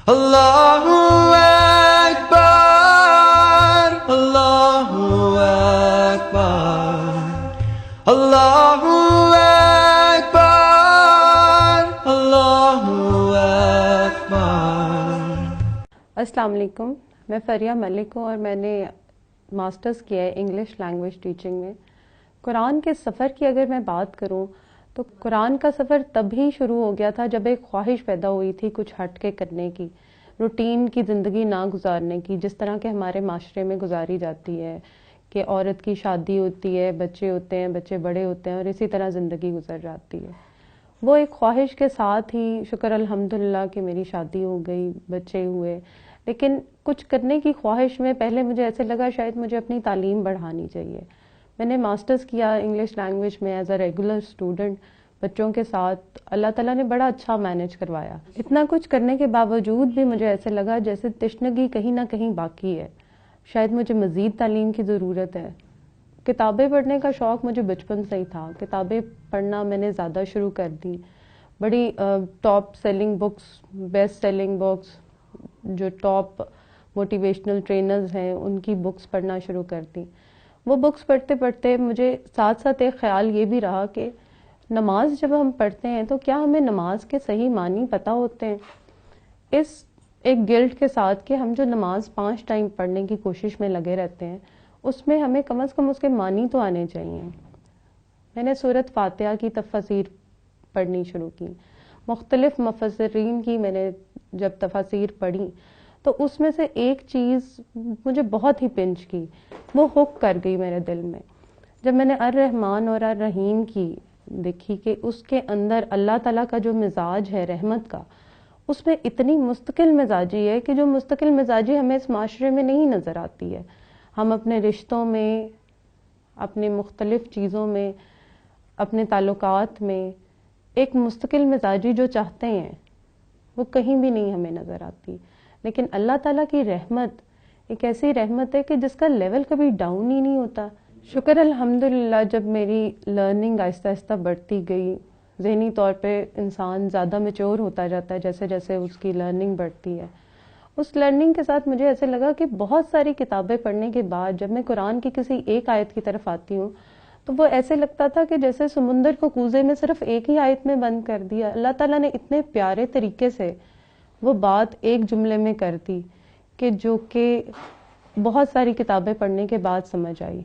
Allahu Akbar, Allahu Akbar, Allahu Akbar, Allahu Akbar. अस्सलाम वालेकुम, मैं फरिया मलिक हूँ और मैंने मास्टर्स किया है इंग्लिश लैंग्वेज टीचिंग में। कुरान के सफ़र की अगर मैं बात करूँ तो कुरान का सफ़र तभी शुरू हो गया था जब एक ख्वाहिश पैदा हुई थी कुछ हट के करने की, रूटीन की ज़िंदगी ना गुजारने की, जिस तरह के हमारे माशरे में गुजारी जाती है कि औरत की शादी होती है, बच्चे होते हैं, बच्चे बड़े होते हैं और इसी तरह ज़िंदगी गुजर जाती है। वो एक ख्वाहिश के साथ ही शुक्र अल्हम्दुलिल्लाह कि मेरी शादी हो गई, बच्चे हुए, लेकिन कुछ करने की ख्वाहिश में पहले मुझे ऐसे लगा शायद मुझे अपनी तालीम बढ़ानी चाहिए। मैंने मास्टर्स किया इंग्लिश लैंग्वेज में एज अ रेगुलर स्टूडेंट बच्चों के साथ। अल्लाह ताला ने बड़ा अच्छा मैनेज करवाया। इतना कुछ करने के बावजूद भी मुझे ऐसे लगा जैसे तशनगी कहीं ना कहीं बाकी है, शायद मुझे मज़ीद तालीम की ज़रूरत है। किताबें पढ़ने का शौक़ मुझे बचपन से ही था। किताबें पढ़ना मैंने ज़्यादा शुरू कर दी। बड़ी top selling books, best selling books, जो टॉप मोटिवेशनल ट्रेनर्स हैं उनकी बुक्स पढ़ना शुरू कर दी। वो बुक्स पढ़ते पढ़ते मुझे साथ साथ एक ख्याल ये भी रहा कि नमाज जब हम पढ़ते हैं तो क्या हमें नमाज के सही मानी पता होते हैं। इस एक गिल्ट के साथ कि हम जो नमाज 5 टाइम पढ़ने की कोशिश में लगे रहते हैं उसमें हमें कम से कम उसके मानी तो आने चाहिए। मैंने सूरत फातिहा की तफसीर पढ़नी शुरू की। मुख्तलिफ मुफस्सिरीन की मैंने जब तफसीर पढ़ी तो उसमें से एक चीज़ मुझे बहुत ही पिंच की, वो हुक कर गई मेरे दिल में। जब मैंने अर रहमान और अर रहीम की देखी कि उसके अंदर अल्लाह ताला का जो मिजाज है रहमत का, उसमें इतनी मुस्तकिल मिजाजी है कि जो मुस्तकिल मिजाजी हमें इस माशरे में नहीं नज़र आती है। हम अपने रिश्तों में, अपने मुख्तलिफ चीज़ों में, अपने ताल्लुकात में एक मुस्तकिल मिजाजी जो चाहते हैं वो कहीं भी नहीं हमें नज़र आती। लेकिन अल्लाह ताला की रहमत एक ऐसी रहमत है कि जिसका लेवल कभी डाउन ही नहीं होता। शुक्र अल्हम्दुलिल्लाह जब मेरी लर्निंग आहिस्ता आहिस्ता बढ़ती गई, ज़हनी तौर पे इंसान ज़्यादा मैच्योर होता जाता है जैसे जैसे उसकी लर्निंग बढ़ती है। उस लर्निंग के साथ मुझे ऐसे लगा कि बहुत सारी किताबें पढ़ने के बाद जब मैं कुरान की किसी एक आयत की तरफ आती हूँ तो वो ऐसे लगता था कि जैसे समुंदर को कूजे में सिर्फ एक ही आयत में बंद कर दिया। अल्लाह ताला ने इतने प्यारे तरीके से वो बात एक जुमले में कर दी कि जो कि बहुत सारी किताबें पढ़ने के बाद समझ आई।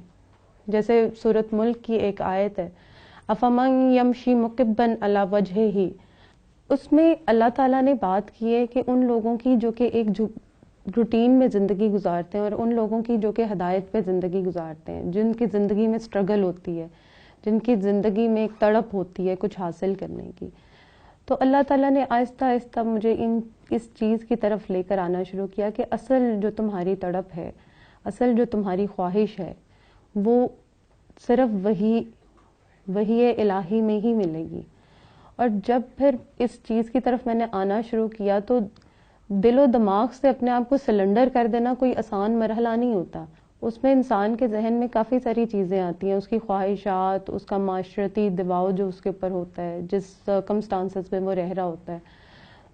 जैसे सूरत मुल्क की एक आयत है, अफमन यमशी मुकिब्बन अला वजहिही, उसमें अल्लाह ताला ने बात की है कि उन लोगों की जो कि एक रूटीन में ज़िंदगी गुजारते हैं और उन लोगों की जो कि हदायत पे ज़िंदगी गुजारते हैं, जिनकी ज़िंदगी में स्ट्रगल होती है, जिनकी ज़िंदगी में एक तड़प होती है कुछ हासिल करने की। तो अल्लाह ताला ने आहिस्ता आहिस्ता मुझे इस चीज़ की तरफ लेकर आना शुरू किया कि असल जो तुम्हारी तड़प है, असल जो तुम्हारी ख्वाहिश है, वो सिर्फ वही इलाही में ही मिलेगी। और जब फिर इस चीज़ की तरफ मैंने आना शुरू किया तो दिलो दिमाग से अपने आप को सिलेंडर कर देना कोई आसान मरहला नहीं होता। उसमें इंसान के जहन में काफ़ी सारी चीज़ें आती हैं, उसकी ख्वाहिशात, उसका माशरती दबाव जो उसके ऊपर होता है, जिस सर्कमस्टांसेस में वो रह रहा होता है।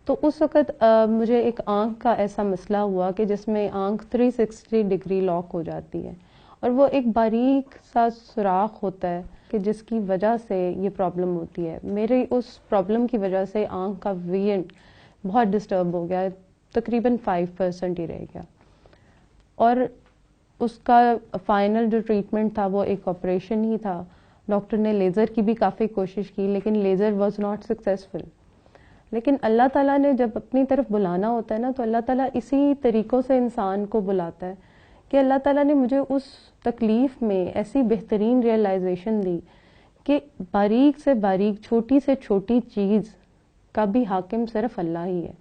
तो उस वक़्त मुझे एक आँख का ऐसा मसला हुआ कि जिसमें आँख 360 डिग्री लॉक हो जाती है और वो एक बारीक सा सुराख होता है कि जिसकी वजह से ये प्रॉब्लम होती है। मेरी उस प्रॉब्लम की वजह से आँख का विजन बहुत डिस्टर्ब हो गया, तकरीबन 5% ही रह गया और उसका फाइनल जो ट्रीटमेंट था वो एक ऑपरेशन ही था। डॉक्टर ने लेज़र की भी काफ़ी कोशिश की लेकिन लेज़र वाज नॉट सक्सेसफुल। लेकिन अल्लाह ताला ने जब अपनी तरफ बुलाना होता है ना तो अल्लाह ताला इसी तरीक़ों से इंसान को बुलाता है कि अल्लाह ताला ने मुझे उस तकलीफ़ में ऐसी बेहतरीन रियलाइजेशन दी कि बारीक से बारीक, छोटी से छोटी चीज़ का भी हाकिम सिर्फ अल्लाह ही है।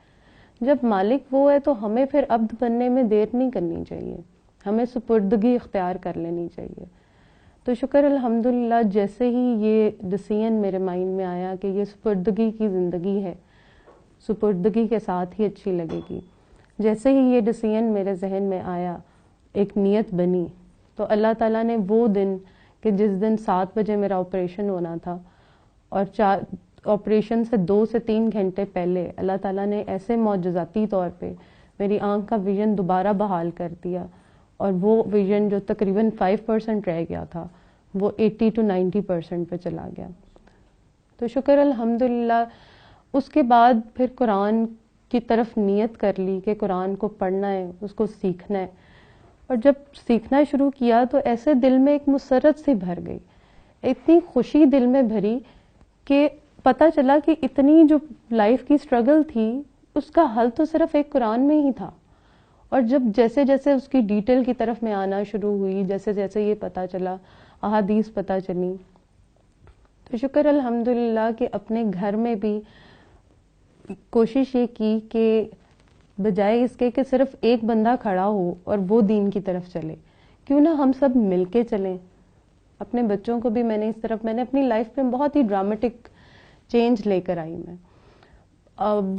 जब मालिक वो है तो हमें फिर अब्द बनने में देर नहीं करनी चाहिए, हमें सुपुर्दगी इख्तियार कर लेनी चाहिए। तो शुक्र अल्हम्दुलिल्लाह जैसे ही ये डिसीजन मेरे माइंड में आया कि ये सुपुर्दगी की ज़िंदगी है, सुपुर्दगी के साथ ही अच्छी लगेगी, जैसे ही ये डिसीजन मेरे जहन में आया, एक नीयत बनी, तो अल्लाह ताला ने वो दिन कि जिस दिन 7 बजे मेरा ऑपरेशन होना था और آپریشن سے 2 سے 3 گھنٹے پہلے اللہ تعالیٰ نے ایسے معجزاتی طور پہ میری آنکھ کا ویژن دوبارہ بحال کر دیا، اور وہ ویژن جو تقریباً 5% رہ گیا تھا وہ 80 to 90% پہ چلا گیا۔ تو شکر الحمدللہ۔ اس کے بعد پھر قرآن کی طرف نیت کر لی کہ قرآن کو پڑھنا ہے، اس کو سیکھنا ہے، اور جب سیکھنا شروع کیا تو ایسے دل میں ایک مسرت سی بھر گئی، اتنی خوشی دل میں بھری کہ پتہ چلا کہ اتنی جو لائف کی سٹرگل تھی اس کا حل تو صرف ایک قرآن میں ہی تھا۔ اور جب جیسے جیسے اس کی ڈیٹیل کی طرف میں آنا شروع ہوئی، جیسے جیسے یہ پتہ چلا، احادیث پتہ چلی، تو شکر الحمدللہ کہ اپنے گھر میں بھی کوشش یہ کی کہ بجائے اس کے کہ صرف ایک بندہ کھڑا ہو اور وہ دین کی طرف چلے، کیوں نہ ہم سب مل کے چلیں۔ اپنے بچوں کو بھی میں نے اس طرف، میں نے اپنی لائف میں بہت ہی ڈرامٹک چینج لے کر آئی میں۔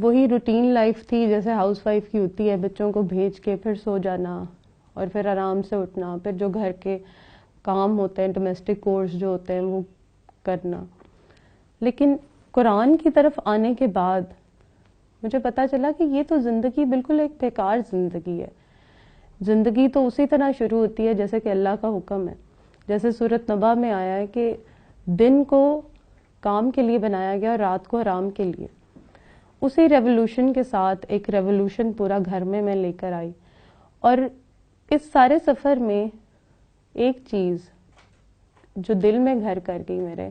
وہی روٹین لائف تھی جیسے ہاؤس وائف کی ہوتی ہے، بچوں کو بھیج کے پھر سو جانا اور پھر آرام سے اٹھنا، پھر جو گھر کے کام ہوتے ہیں، ڈومیسٹک کورس جو ہوتے ہیں وہ کرنا۔ لیکن قرآن کی طرف آنے کے بعد مجھے پتا چلا کہ یہ تو زندگی بالکل ایک بیکار زندگی ہے۔ زندگی تو اسی طرح شروع ہوتی ہے جیسے کہ اللہ کا حکم ہے، جیسے سورۃ نبا میں آیا ہے کہ دن کو کام کے لیے بنایا گیا اور رات کو آرام کے لیے۔ اسی ریولوشن کے ساتھ ایک ریولوشن پورا گھر میں لے کر آئی، اور اس سارے سفر میں ایک چیز جو دل میں گھر کر گئی میرے،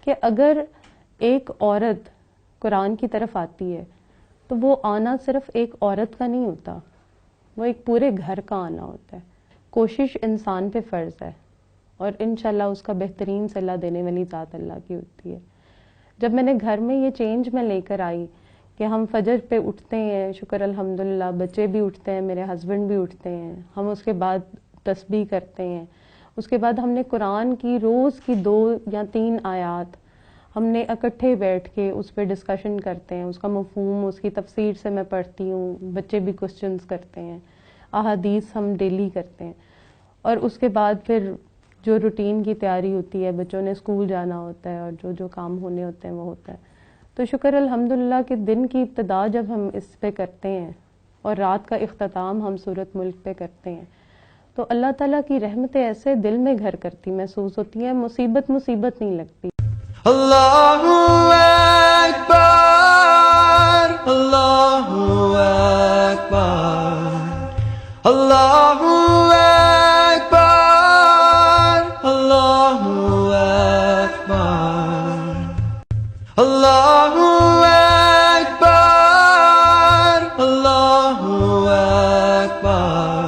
کہ اگر ایک عورت قرآن کی طرف آتی ہے تو وہ آنا صرف ایک عورت کا نہیں ہوتا، وہ ایک پورے گھر کا آنا ہوتا ہے۔ کوشش انسان پہ فرض ہے، اور انشاءاللہ اس کا بہترین صلہ دینے والی ذات اللہ کی ہوتی ہے۔ جب میں نے گھر میں یہ چینج میں لے کر آئی کہ ہم فجر پہ اٹھتے ہیں، شکر الحمدللہ بچے بھی اٹھتے ہیں، میرے ہسبینڈ بھی اٹھتے ہیں، ہم اس کے بعد تسبیح کرتے ہیں، اس کے بعد ہم نے قرآن کی روز کی 2 یا 3 آیات ہم نے اکٹھے بیٹھ کے اس پہ ڈسکشن کرتے ہیں، اس کا مفہوم، اس کی تفسیر سے میں پڑھتی ہوں، بچے بھی کوسچنز کرتے ہیں، احادیث ہم ڈیلی کرتے ہیں، اور اس کے بعد پھر جو روٹین کی تیاری ہوتی ہے، بچوں نے اسکول جانا ہوتا ہے اور جو جو کام ہونے ہوتے ہیں وہ ہوتا ہے۔ تو شکر الحمدللہ کہ دن کی ابتدا جب ہم اس پہ کرتے ہیں اور رات کا اختتام ہم سورۃ ملک پہ کرتے ہیں تو اللہ تعالیٰ کی رحمتیں ایسے دل میں گھر کرتی محسوس ہوتی ہیں، مصیبت نہیں لگتی۔ Allahu Akbar, Allahu Akbar, Allahu Akbar, Allahu Akbar, Allahu Akbar, Allahu Akbar.